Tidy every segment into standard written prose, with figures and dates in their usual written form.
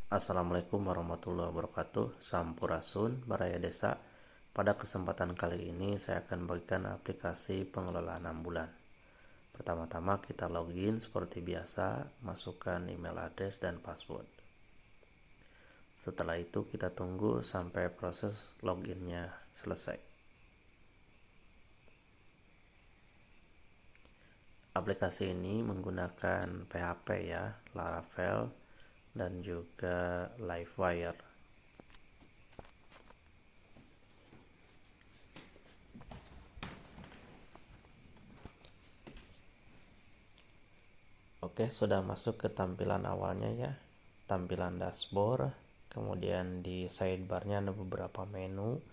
Assalamualaikum warahmatullahi wabarakatuh. Sampurasun, Baraya Desa. Pada kesempatan kali ini saya akan bagikan aplikasi pengelolaan ambulan. Pertama-tama kita login seperti biasa, masukkan email address dan password. Setelah itu kita tunggu sampai proses loginnya selesai. Aplikasi ini menggunakan PHP ya, Laravel dan juga Livewire. Oke, sudah masuk ke tampilan awalnya ya, tampilan dashboard. Kemudian di sidebarnya ada beberapa menu.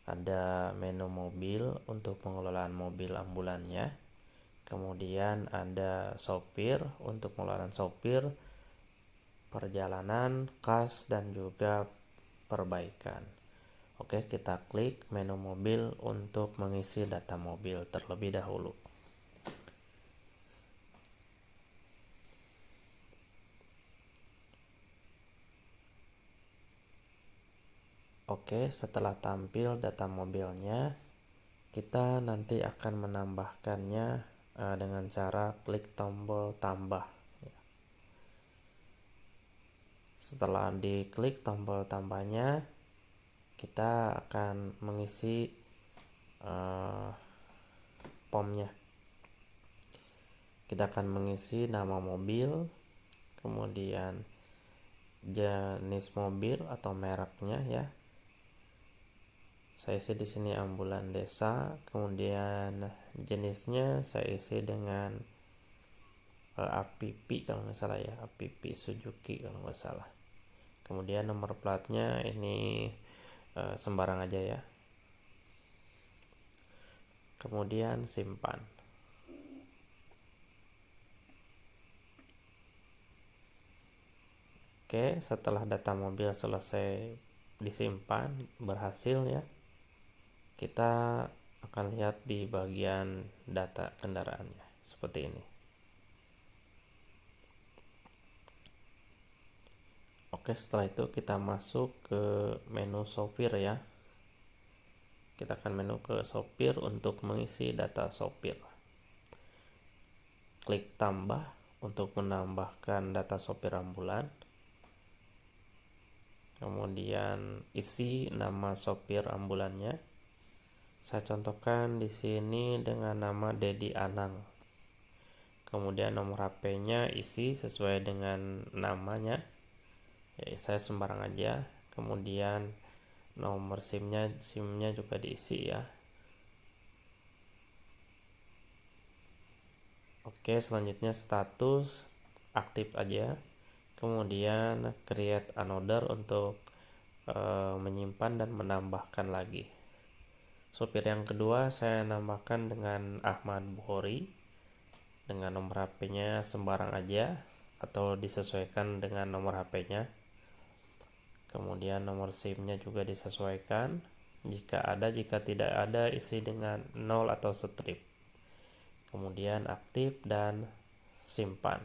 Ada menu mobil untuk pengelolaan mobil ambulannya. Kemudian ada sopir untuk pengelolaan sopir, perjalanan, kas, dan juga perbaikan. Oke, kita klik menu mobil untuk mengisi data mobil terlebih dahulu. Oke, setelah tampil data mobilnya, kita nanti akan menambahkannya dengan cara klik tombol tambah. Setelah diklik tombol tambahnya, kita akan mengisi formnya. Kita akan mengisi nama mobil, kemudian jenis mobil atau mereknya ya. Saya isi di sini ambulan desa, kemudian jenisnya saya isi dengan APP kalau nggak salah ya, APP Suzuki kalau nggak salah. Kemudian nomor platnya ini sembarang aja ya. Kemudian simpan. Oke, setelah data mobil selesai disimpan berhasil ya, kita akan lihat di bagian data kendaraannya seperti ini. Oke, setelah itu kita masuk ke menu sopir ya. Kita akan menu ke sopir untuk mengisi data sopir. Klik tambah untuk menambahkan data sopir ambulan. Kemudian isi nama sopir ambulannya. Saya contohkan di sini dengan nama Dedi Anang. Kemudian nomor HP-nya isi sesuai dengan namanya. Ya, saya sembarang aja. Kemudian nomor SIM-nya juga diisi ya. Oke, selanjutnya status aktif aja. Kemudian create another untuk menyimpan dan menambahkan lagi. Sopir yang kedua saya nambahkan dengan Ahmad Bukhari. Dengan nomor HP-nya sembarang aja atau disesuaikan dengan nomor HP-nya. Kemudian nomor SIM-nya juga disesuaikan. Jika ada, jika tidak ada isi dengan 0 atau strip. Kemudian aktif dan simpan.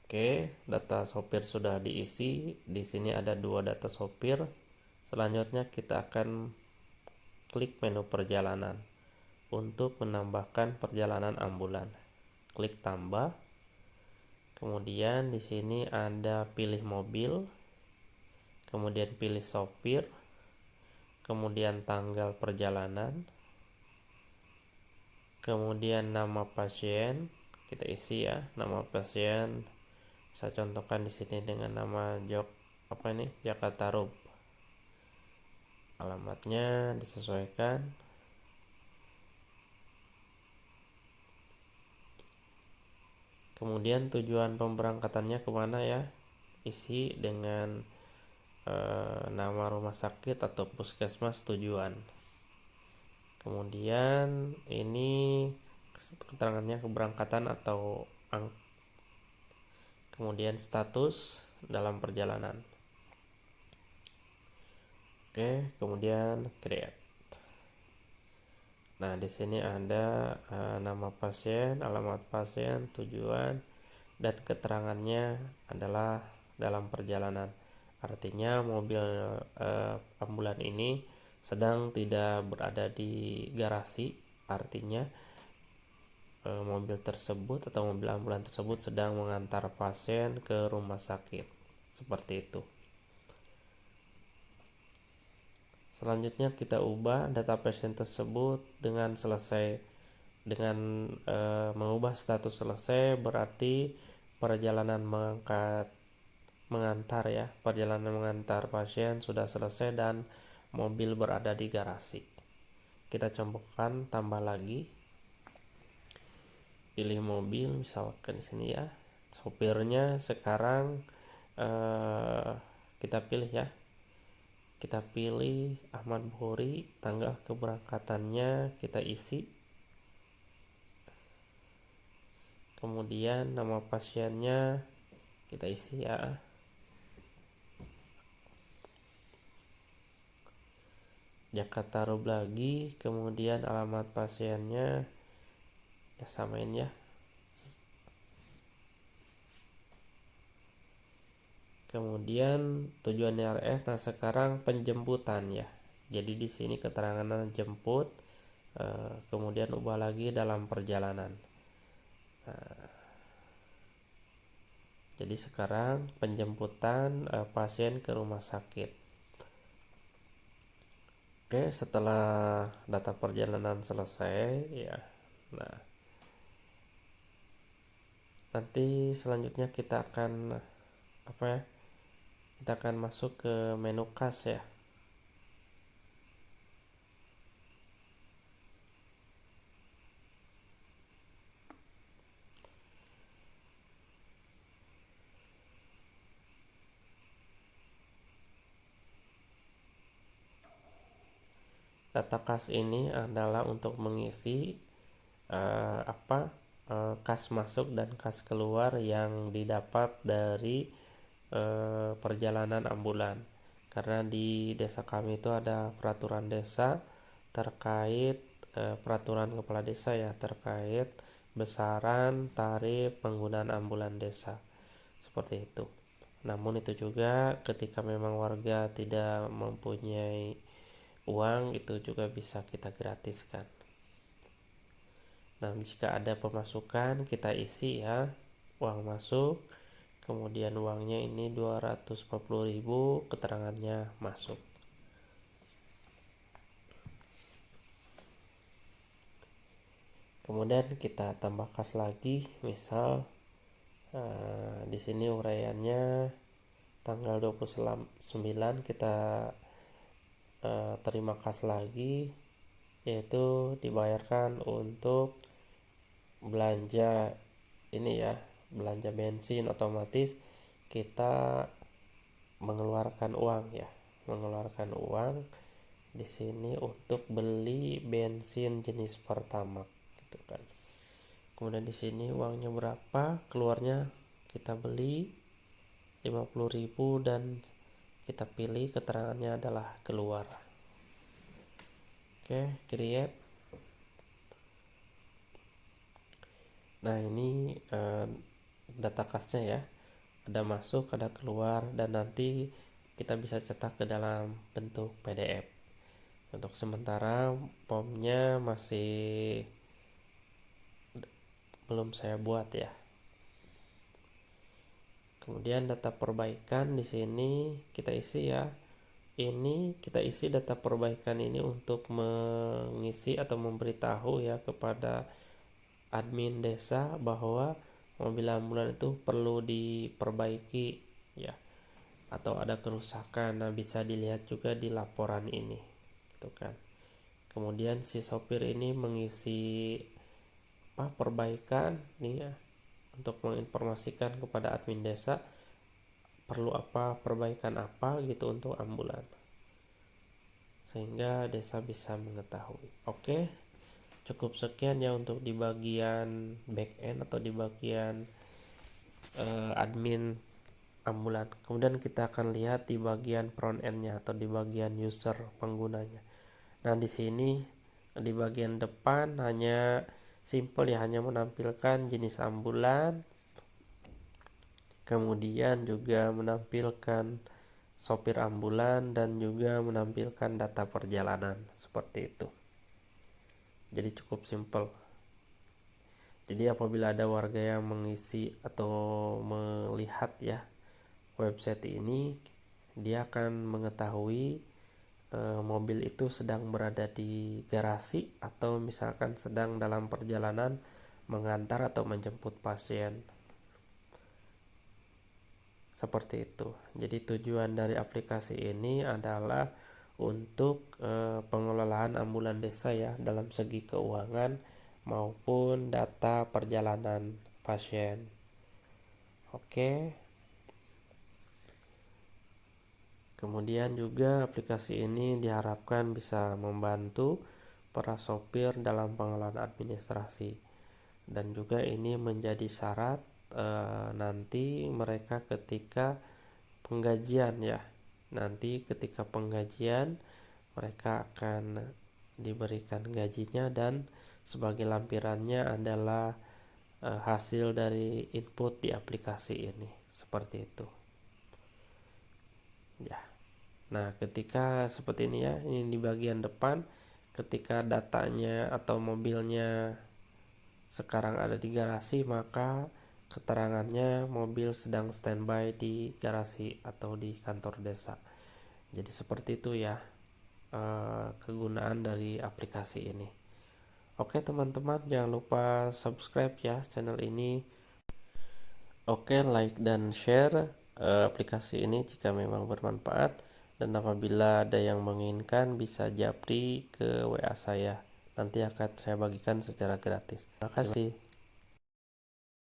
Oke, data sopir sudah diisi. Di sini ada 2 data sopir. Selanjutnya kita akan klik menu perjalanan untuk menambahkan perjalanan ambulan. Klik tambah. Kemudian di sini ada pilih mobil. Kemudian pilih sopir. Kemudian tanggal perjalanan. Kemudian nama pasien kita isi ya, nama pasien. Saya contohkan di sini dengan nama Jakarta Rub. Alamatnya disesuaikan. Kemudian tujuan pemberangkatannya kemana ya, isi dengan nama rumah sakit atau puskesmas tujuan. Kemudian ini keterangannya keberangkatan atau kemudian status dalam perjalanan. Oke, kemudian create. Nah, di sini ada nama pasien, alamat pasien, tujuan, dan keterangannya adalah dalam perjalanan. Artinya mobil ambulan ini sedang tidak berada di garasi, artinya mobil tersebut atau mobil ambulan tersebut sedang mengantar pasien ke rumah sakit. Seperti itu. Selanjutnya kita ubah data pasien tersebut dengan mengubah status selesai, berarti perjalanan mengantar pasien sudah selesai dan mobil berada di garasi. Kita combokkan, tambah lagi, pilih mobil, misalkan di sini ya, sopirnya sekarang kita pilih ya. Kita pilih Ahmad Bukhari, tanggal keberangkatannya kita isi. Kemudian nama pasiennya kita isi ya. Jakarta Rub lagi, kemudian alamat pasiennya ya samain ya. Kemudian tujuan RS. Nah, sekarang penjemputan ya. Jadi di sini keterangan jemput, kemudian ubah lagi dalam perjalanan. Nah, jadi sekarang penjemputan pasien ke rumah sakit. Oke, setelah data perjalanan selesai ya. Nah, nanti selanjutnya kita akan kita akan masuk ke menu kas ya. Data kas ini adalah untuk mengisi kas masuk dan kas keluar yang didapat dari perjalanan ambulan. Karena di desa kami itu ada peraturan desa terkait peraturan kepala desa ya, terkait besaran tarif penggunaan ambulan desa. Seperti itu. Namun itu juga ketika memang warga tidak mempunyai uang, itu juga bisa kita gratiskan. Nah, jika ada pemasukan kita isi ya, uang masuk, kemudian uangnya ini 240.000, keterangannya masuk. Kemudian kita tambah kas lagi, misal di sini uraiannya tanggal 29 kita terima kas lagi, yaitu dibayarkan untuk belanja ini ya, belanja bensin. Otomatis kita mengeluarkan uang ya, di sini untuk beli bensin jenis Pertamax gitu kan. Kemudian di sini uangnya berapa, keluarnya kita beli 50.000 dan kita pilih keterangannya adalah keluar. Oke, create. Nah, ini data kasnya ya, ada masuk, ada keluar, dan nanti kita bisa cetak ke dalam bentuk PDF. Untuk sementara formnya masih belum saya buat ya. Kemudian data perbaikan di sini kita isi ya. Ini kita isi data perbaikan ini untuk mengisi atau memberitahu ya kepada admin desa bahwa mobil ambulan itu perlu diperbaiki ya, atau ada kerusakan. Nah, bisa dilihat juga di laporan ini gitu kan. Kemudian si sopir ini mengisi perbaikan nih ya, untuk menginformasikan kepada admin desa perlu perbaikan apa gitu untuk ambulan, sehingga desa bisa mengetahui. Oke, cukup sekian ya untuk di bagian back end atau di bagian admin ambulan. Kemudian kita akan lihat di bagian front end-nya atau di bagian user penggunanya. Nah, di sini di bagian depan hanya simple ya, hanya menampilkan jenis ambulan, Kemudian juga menampilkan sopir ambulan dan juga menampilkan data perjalanan seperti itu. Jadi cukup simpel. Jadi apabila ada warga yang mengisi atau melihat ya website ini, dia akan mengetahui mobil itu sedang berada di garasi atau misalkan sedang dalam perjalanan mengantar atau menjemput pasien. Seperti itu. Jadi tujuan dari aplikasi ini adalah untuk pengelolaan ambulan desa ya, dalam segi keuangan maupun data perjalanan pasien. Oke. Kemudian juga aplikasi ini diharapkan bisa membantu para sopir dalam pengelolaan administrasi, dan juga ini menjadi syarat nanti mereka ketika penggajian ya. Nanti ketika penggajian mereka akan diberikan gajinya, dan sebagai lampirannya adalah hasil dari input di aplikasi ini. Seperti itu. Ya. Nah, ketika seperti ini ya, ini di bagian depan, ketika datanya atau mobilnya sekarang ada di garasi, maka keterangannya mobil sedang standby di garasi atau di kantor desa. Jadi seperti itu ya kegunaan dari aplikasi ini. Oke teman-teman, jangan lupa subscribe ya channel ini. Oke, like dan share aplikasi ini jika memang bermanfaat. Dan apabila ada yang menginginkan bisa japri ke WA saya. Nanti akan saya bagikan secara gratis. Terima kasih.